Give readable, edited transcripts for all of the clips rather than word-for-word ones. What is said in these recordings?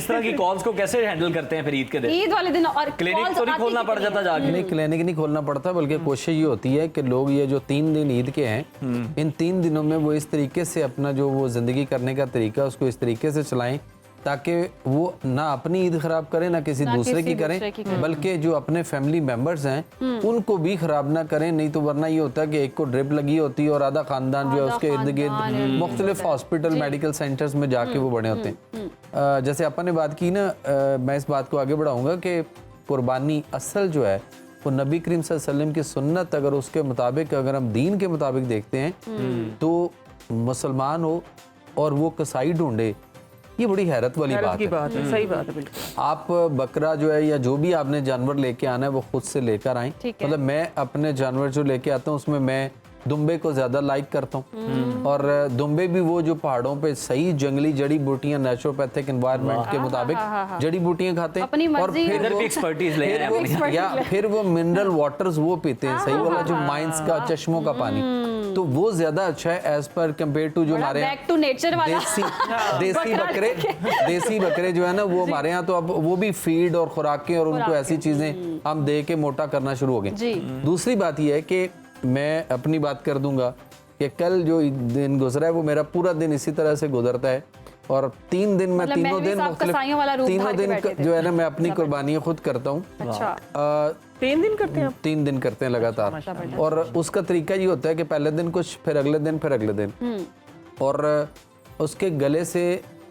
इस तरह की कॉल्स को कैसे हैंडल करते हैं फिर ईद के दिन? ईद वाले दिन और क्लिनिक तो नहीं खोलना पड़ जाता जाके? नहीं, क्लिनिक नहीं खोलना पड़ता, बल्कि कोशिश ये होती है कि लोग ये जो 3 दिन ईद के हैं, इन 3 दिनों में वो इस तरीके से अपना जो वो जिंदगी करने का तरीका उसको इस तरीके से चलाएं ताकि वो ना अपनी ईद खराब करें ना किसी दूसरे की करें, बल्कि जो अपने फैमिली मेंबर्स हैं उनको भी खराब ना करें। नहीं तो वरना ये होता है कि एक को ड्रिप लगी होती है और आधा खानदान जो है उसके इर्द गिर्द मुख्तलिफ हॉस्पिटल मेडिकल सेंटर्स में जाके वो बने होते हैं। जैसे अपन ने बात की ना, मैं इस बात को आगे बढ़ाऊंगा कि कुर्बानी असल जो है वो नबी करीम सल्लल्लाहु अलैहि वसल्लम की सुन्नत, अगर उसके मुताबिक अगर हम दीन के मुताबिक देखते हैं तो मुसलमान हो और वो कसाई ढूंढे, ये बड़ी हैरत वाली बात है। सही बात है, बिल्कुल। आप बकरा जो है या जो भी आपने जानवर लेके आना है वो खुद से लेकर आए। मतलब मैं अपने जानवर जो लेके आता हूँ उसमें मैं दुम्बे को ज्यादा लाइक करता हूँ, और दुम्बे भी वो जो पहाड़ों पे सही जंगली जड़ी बूटियां नेचुरोपैथिक एनवायरनमेंट के मुताबिक जड़ी बूटियां खाते हैं, और फिर वो मिनरल वाटर्स वो पीते हैं, सही वाला जो माइंस का चश्मों का पानी, तो वो ज्यादा अच्छा है एज पर कंपेयर टू जो हमारे बैक टू नेचर वाला देसी बकरे जो है ना, वो हमारे यहाँ तो अब वो भी फीड और खुराकें और उनको ऐसी चीजें हम दे के मोटा करना शुरू हो गए। दूसरी बात ये है कि मैं अपनी बात कर दूंगा कि कल जो दिन गुजरा है वो मेरा पूरा दिन इसी तरह से गुजरता है, और 3 दिन मैं तीनों दिन जो है ना मैं अपनी कुर्बानियां खुद करता हूँ। 3 दिन करते हैं? 3 दिन करते हैं लगातार, और उसका तरीका ये होता है कि पहले दिन कुछ, फिर अगले दिन, फिर अगले दिन, और उसके गले से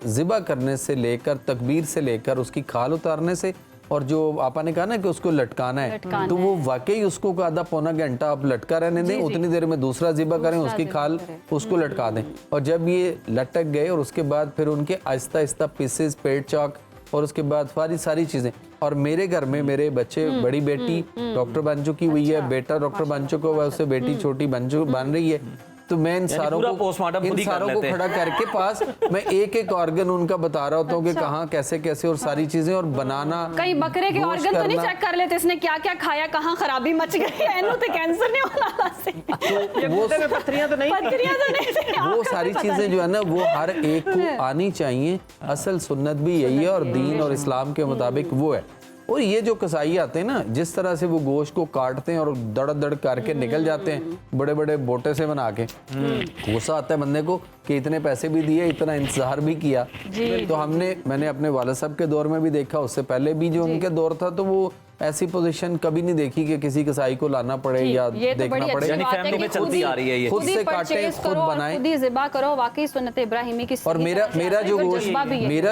ज़िबा करने से लेकर तकबीर से लेकर उसकी खाल उतारने से, और जो आपा ने कहा ना कि उसको लटकाना है, तो वो वाकई उसको आधा पौना घंटा आप लटका रहने दें, उतनी देर में दूसरा ज़िबा करें, उसकी खाल उसको लटका दें, और जब ये लटक गए और उसके बाद फिर उनके आहिस्ता आहिस्ता पीसेस, पेट चौक, और उसके बाद सारी चीज़ें। और मेरे घर में मेरे बच्चे, बड़ी बेटी डॉक्टर बन चुकी हुई है, बेटा डॉक्टर बन चुका हुआ है, उससे बेटी छोटी बन रही है, तो मैं इन सारों को खड़ा करके पास मैं एक एक ऑर्गन उनका बता रहा होता हूँ कि कहाँ कैसे कैसे और सारी चीजें, और बनाना। कई बकरे के ऑर्गन तो नहीं चेक कर लेते इसने क्या क्या खाया, कहाँ खराबी मच गई है, इन्हों तो कैंसर नहीं होना से, तो वो पथरियां तो नहीं वो सारी चीजें जो है ना वो हर एक को आनी चाहिए। असल सुन्नत भी यही है और दीन और इस्लाम के मुताबिक वो है। और ये जो कसाई आते हैं ना, जिस तरह से वो गोश्त को काटते हैं और दड़ दड़ करके निकल जाते हैं बड़े बड़े बोटे से बना के, गुस्सा आता है बंदे को कि इतने पैसे भी दिए, इतना इंतजार भी किया। तो मैंने अपने वालिद साहब के दौर में भी देखा, उससे पहले भी जो उनके दौर था, तो वो ऐसी पोजीशन कभी नहीं देखी कि किसी कसाई को लाना पड़े या देखना पड़े। यानी फैमिली में चलती आ रही है ये, खुद से काटे, खुद बनाए, खुद ही ज़िबा करो, वाकई सुन्नत इब्राहिमी की। और मेरा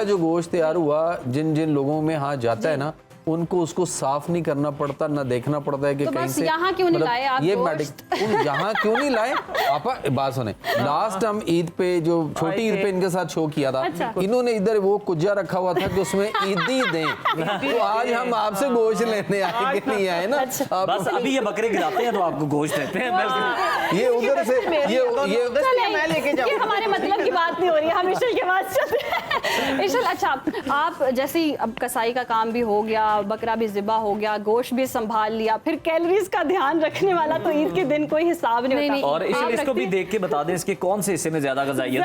जो गोश्त तैयार हुआ, जिन जिन लोगों में हाथ जाता है ना, उनको उसको साफ नहीं करना पड़ता, ना देखना पड़ता है कि तो कहीं से यहाँ क्यों नहीं लाए आप? ये यहाँ क्यों नहीं लाए आप? बात सुने, लास्ट हम ईद पे जो छोटी ईद पे इनके साथ शो किया था, इन्होंने इधर वो कुज्जा रखा हुआ था कि उसमें ईदी दें, तो आज हम आपसे गोश्त लेने आए कि नहीं आए ना। बस अभी ये बकरे गिराते हैं तो आपको गोश्त देते हैं, ये उधर से ये हमारे मतलब की बात नहीं हो रही है, हम इशल के बाद चलते हैं। इशल, अच्छा, आप जैसे अब कसाई का काम भी हो गया, बकरा भी ज़िबा हो गया, गोश्त भी संभाल लिया, फिर कैलोरीज का ध्यान रखने वाला तो ईद के दिन कोई हिसाब नहीं होता। और इसको भी देख के बता दें इसके कौन से हिस्से में ज्यादा ग़िज़ाइयत है।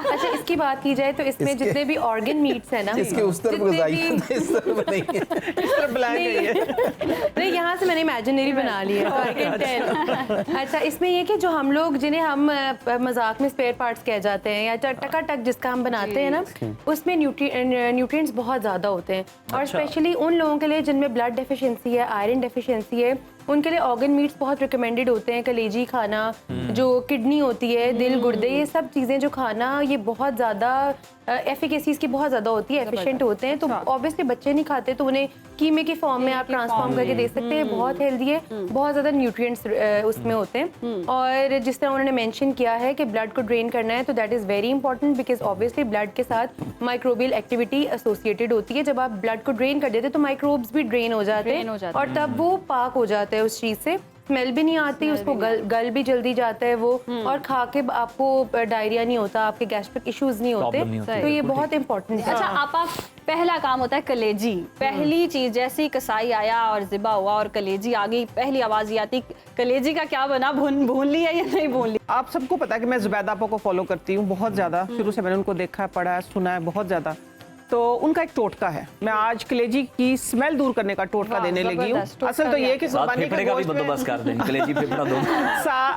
अच्छा, इसकी बात की जाए तो इसमें जितने भी ऑर्गन मीट्स है ना, इसके उस तरफ ग़िज़ाइयत है, इस तरफ नहीं है, इस तरफ ब्लैक है। नहीं, यहाँ से मैंने इमेजिनरी बना ली है। अच्छा, इसमें ये कि जो हम लोग जिन्हें हम मजाक में स्पेयर पार्ट्स कह जाते हैं या टकाटक जिसका हम बनाते हैं ना, उसमें न्यूट्रिएंट्स बहुत ज़्यादा होते हैं, और स्पेशली उन लोगों के लिए जिनमें ब्लड डेफिशिएंसी है, आयरन डेफिशिएंसी है, उनके लिए ऑर्गन मीट्स बहुत रिकमेंडेड होते हैं। कलेजी खाना, जो किडनी होती है, दिल, गुर्दे, ये सब चीज़ें जो खाना, ये बहुत ज़्यादा एफिकेसी इसकी बहुत ज़्यादा होती है, एफिशिएंट होते हैं। तो ऑब्वियसली बच्चे नहीं खाते तो उन्हें कीमे की फॉर्म में आप ट्रांसफॉर्म करके दे सकते हैं, बहुत हेल्दी है, बहुत ज़्यादा न्यूट्रिएंट्स उसमें होते हैं। और जिस तरह उन्होंने मेंशन किया है कि ब्लड को ड्रेन करना है, तो that is very important, because obviously blood के साथ माइक्रोबियल एक्टिविटी एसोसिएटेड होती है। जब आप ब्लड को ड्रेन कर देते हैं तो माइक्रोब्स भी ड्रेन हो जाते हैं, और तब वो पाक हो जाता है उस चीज़ से, स्मेल भी नहीं आती, उसको गल भी जल्दी जाता है वो, और खा के आपको डायरिया नहीं होता, आपके गैस्ट्रिक इश्यूज नहीं होते, तो ये बहुत इंपॉर्टेंट है। अच्छा, आपका पहला काम होता है कलेजी, पहली चीज जैसे ही कसाई आया और ज़िबा हुआ और कलेजी आ गई, पहली आवाज ये आती, कलेजी का क्या बना, भून ली है या नहीं भून ली? आप सबको पता है कि मैं ज़ुबैदा आपा को फॉलो करती हूँ बहुत ज़्यादा, शुरू से मैंने उनको देखा है, पढ़ा है, सुना है बहुत ज़्यादा। तो उनका एक टोटका है। मैं आज कलेजी की स्मेल दूर करने का टोटका वाह, देने लगी हूँ। जबरदस्त, असल तो ये है कि साथ कुर्बानी फेफड़े के का भी गोश्त में बंदोबस्त कर दें, कलेजी फेफड़ा दो।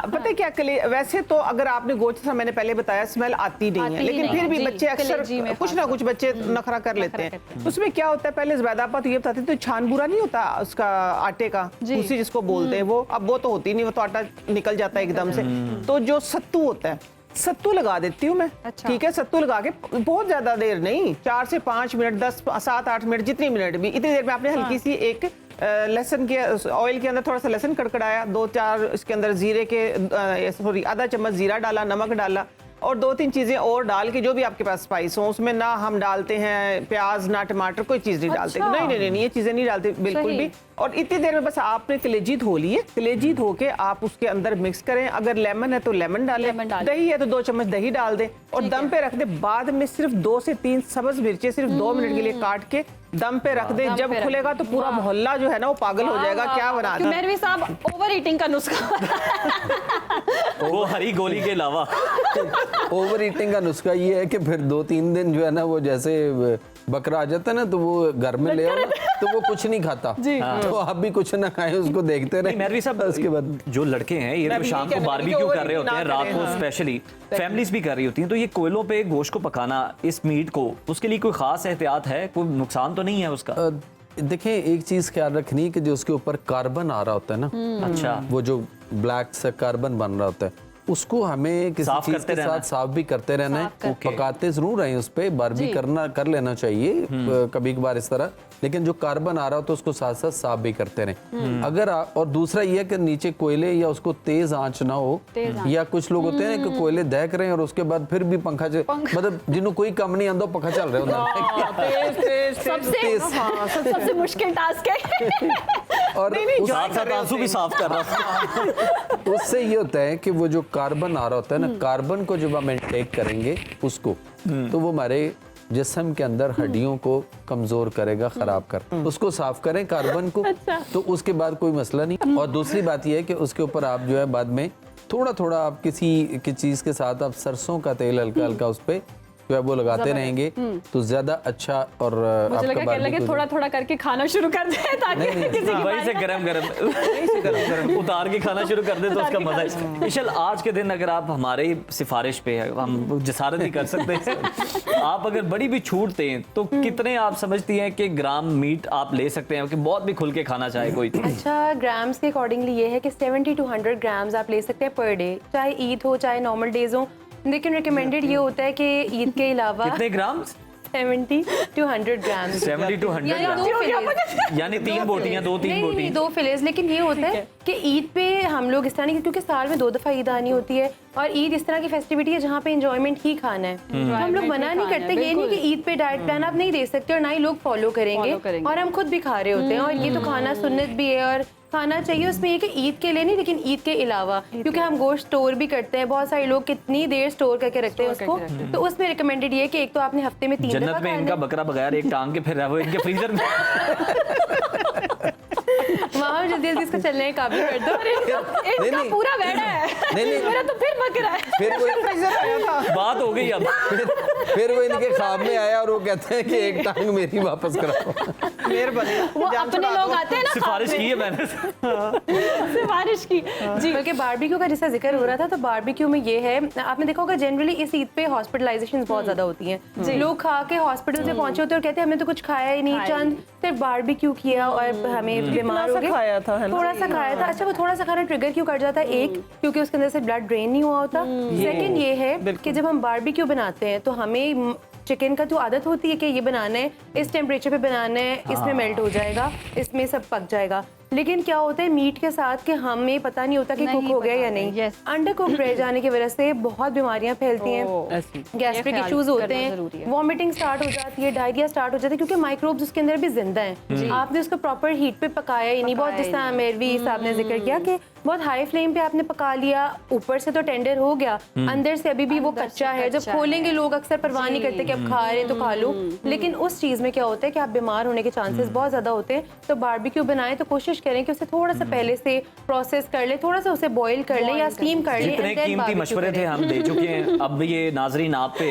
पता है क्या, वैसे तो अगर आपने गोश्त सा मैंने पहले बताया स्मेल आती नहीं है, आती लेकिन नहीं, फिर भी जी, बच्चे अक्सर कलेजी में कुछ ना कुछ बच्चे नखरा कर लेते हैं। उसमें क्या होता है, पहले ज़ुबैदा तो ये बताती थी, तो छान बुरा नहीं होता उसका आटे का, उसी जिसको बोलते हैं वो, अब वो तो होती नहीं, वो तो आटा निकल जाता है एकदम से। तो जो सत्तू होता है, सत्तू लगा देती हूँ मैं। अच्छा। ठीक है, सत्तू लगा के बहुत ज्यादा देर नहीं, 4 से 5 मिनट, 10 7 8 मिनट, जितनी मिनट भी, इतनी देर में आपने हल्की सी एक लहसुन के ऑयल के अंदर थोड़ा सा लहसुन कड़कड़ाया, 2-4 इसके अंदर जीरे के सॉरी आधा चम्मच जीरा डाला, नमक डाला और 2-3 चीजें और डाल के, जो भी आपके पास स्पाइस हो उसमें, ना हम डालते हैं प्याज ना टमाटर, कोई चीज नहीं डालते। अच्छा। नहीं, ये चीजें नहीं डालते बिल्कुल सही। भी। और इतनी देर में बस आपने कलेजी धो ली है, कलेजी धो के आप उसके अंदर मिक्स करें। अगर लेमन है तो लेमन डालें, लेमन डालें। दही है तो 2 चम्मच दही डाल दें और दम पे रख दे। बाद में सिर्फ 2 से 3 सब्ज मिर्चें सिर्फ 2 मिनट के लिए काट के दम पे रख दे। दम जब पे रख खुलेगा तो पूरा मोहल्ला जो है ना वो पागल हो जाएगा, क्या बना था। मेहरवी साहब, ओवर ईटिंग का नुस्खा। वो हरी गोली के अलावा ओवर ईटिंग का नुस्खा ये है कि फिर 2-3 दिन जो है ना वो जैसे बकरा आ जाता है ना, तो वो घर में ले आओ ना, तो वो कुछ नहीं खाता। तो आप भी कुछ ना खाएं, उसको देखते रहे। मेहरवी साहब, उसके बाद जो लड़के हैं ये मैं तो भी शाम यही को कहने लगी बारबेक्यू कि कर रहे होते हैं, ना रात करें, को हाँ। स्पेशली फैमिलीज भी कर रही होती हैं, तो ये कोयलों पे गोश्त को पकाना, इस मीट को, उसके लिए कोई खास एहतियात है, कोई नुकसान तो नहीं है उसका? देखें, एक चीज ख्याल रखनी है कि जो उसके ऊपर कार्बन आ रहा होता है ना, अच्छा, वो जो ब्लैक से कार्बन बन रहा होता है, उसको हमें किसी साफ चीज करते के रहना साथ साफ भी करते रहना है। साफ करते। पकाते जरूर हैं उस पे, बारबी कर लेना चाहिए कभी कभार इस तरह, लेकिन जो कार्बन आ रहा हो तो उसको साथ साथ साफ भी करते रहें। अगर और दूसरा ये है कि नीचे कोयले या उसको तेज आंच ना हो, या कुछ लोग होते हैं ना कि कोयले दहक रहे हैं और उसके बाद फिर भी पंखा मतलब जिन्होंने कोई काम नहीं आंदा पंखा चल रहा है सबसे मुश्किल टास्क है। और साथ साथ आंसू भी साफ कर रहा था। उससे ये होता है कि वो जो कार्बन आ रहा होता है ना, कार्बन को जब हम इंटेक करेंगे उसको, तो वो हमारे जिस्म के अंदर हड्डियों को कमजोर करेगा, खराब कर। उसको साफ करें कार्बन को, तो उसके बाद कोई मसला नहीं। और दूसरी बात यह है कि उसके ऊपर आप जो है बाद में थोड़ा थोड़ा आप किसी की चीज के साथ आप सरसों का तेल हल्का हल्का उस पे जो है वो लगाते रहेंगे तो ज्यादा अच्छा। और मुझे लगा कहने लगे थोड़ा थोड़ा करके खाना शुरू कर दे, ताकि किसी की वही से गरम उतार के खाना शुरू कर दे तो उसका मजा है। इशल, आज के दिन अगर आप हमारे सिफारिश पे है, हम जसारत नहीं कर सकते, आप अगर बड़ी भी छूट दें तो कितने आप समझती हैं कि ग्राम मीट आप ले सकते हैं कि बहुत भी खुल के खाना चाहे कोई? अच्छा, ग्राम्स के अकॉर्डिंगली ये है कि 70 to 100 ग्राम्स आप ले सकते हैं पर डे, चाहे ईद हो चाहे नॉर्मल डेज हो। लेकिन रिकमेंडेड ये होता है कि ईद के अलावा कितने ग्राम? 70 to 100 ग्राम्स 70 to 100 यानी ग्राम, दो फिलेज। यानी 3 बोटियां, 2-3 नहीं, बोटी। 2 फिलेज। लेकिन ये होता है कि ईद पे हम लोग इस तरह नहीं, क्योंकि साल में 2 दफा ईद आनी होती है और ईद इस तरह की फेस्टिविटी है जहाँ पे एंजॉयमेंट ही खाना है। तो हम लोग मना नहीं करते, ये नहीं कि ईद पे डाइट प्लान आप नहीं दे सकते और ना ही लोग फॉलो करेंगे, और हम खुद भी खा रहे होते हैं और ये तो खाना सुन्नत भी है और खाना चाहिए। उसमें ये कि ईद के लिए नहीं, लेकिन ईद के अलावा, क्योंकि हम गोश्त स्टोर भी करते हैं, बहुत सारे लोग कितनी देर स्टोर करके रखते हैं उसको, तो उसमें रिकमेंडेड ये है कि एक तो आपने हफ्ते में 3 दफा जन्नत में इनका बकरा बगैर एक टांग के फिर रहा, वो इनके फ्रीजर में वहाँ जल्दी जल्दी इसको चलने का काबिल कर दो। इनका पूरा वेड़ा है, मेरा तो फिर बकरा है। फिर वो बात हो गई अब। फिर वो इनके ख्वाब में आया और वो कहते हैं कि एक टांग मेरी वापस कराओ। मेहरबानी, वो अपने लोग आते हैं ना, सिफारिश की है मैंने। सिफारिश की जी। बल्कि बारबेक्यू का जैसा जिक्र हो रहा था, तो बारबेक्यू में ये है, आपने देखा होगा जनरली इस ईद पे हॉस्पिटलाइजेशन बहुत ज्यादा होती हैं। लोग खा के हॉस्पिटल से पहुंचे होते हैं और कहते हैं हमने तो कुछ खाया ही नहीं, चंद सिर्फ बारबेक्यू किया और हमें बीमार हो गए, खाया था, है ना? थोड़ा सा खाया था। अच्छा, वो थोड़ा सा खाना ट्रिगर क्यों कर जाता है? एक, क्योंकि उसके अंदर से ब्लड ड्रेन नहीं हुआ होता। सेकंड ये है कि जब हम बारबेक्यू बनाते हैं तो हमें चिकन का जो आदत होती है कि ये बनाना है, इस टेम्परेचर पे बनाना है, इसमें मेल्ट हो जाएगा, इसमें सब पक जाएगा। लेकिन क्या होता है मीट के साथ कि हमें पता नहीं होता कि कुक हो गया या नहीं। अंडर कुक रह जाने की वजह से बहुत बीमारियां फैलती हैं, गैस्ट्रिक इश्यूज होते हैं, वॉमिटिंग स्टार्ट हो जाती है, डायरिया स्टार्ट हो जाता है, क्योंकि माइक्रोब्स उसके अंदर भी जिंदा हैं। आपने उसको प्रॉपर हीट पे पकाया ही नहीं, बहुत जिस तरह मेरवी साहब ने जिक्र किया कि बहुत हाई फ्लेम पे आपने पका लिया, ऊपर से तो टेंडर हो गया, अंदर से अभी भी वो कच्चा है। जब खोलेंगे लोग अक्सर परवाह नहीं करते कि अब खा रहे हैं तो खा लो, लेकिन उस चीज में क्या होता है कि आप बीमार होने के चांसेस बहुत ज्यादा होते हैं। तो बारबेक्यू बनाएं तो कोशिश करें कि उसे थोड़ा सा पहले से प्रोसेस कर ले, थोड़ा सा उसे बॉईल कर ले या स्टीम कर ले। जितने कीमती मशवरे थे हम दे चुके हैं, अब ये नाजरीन आप पे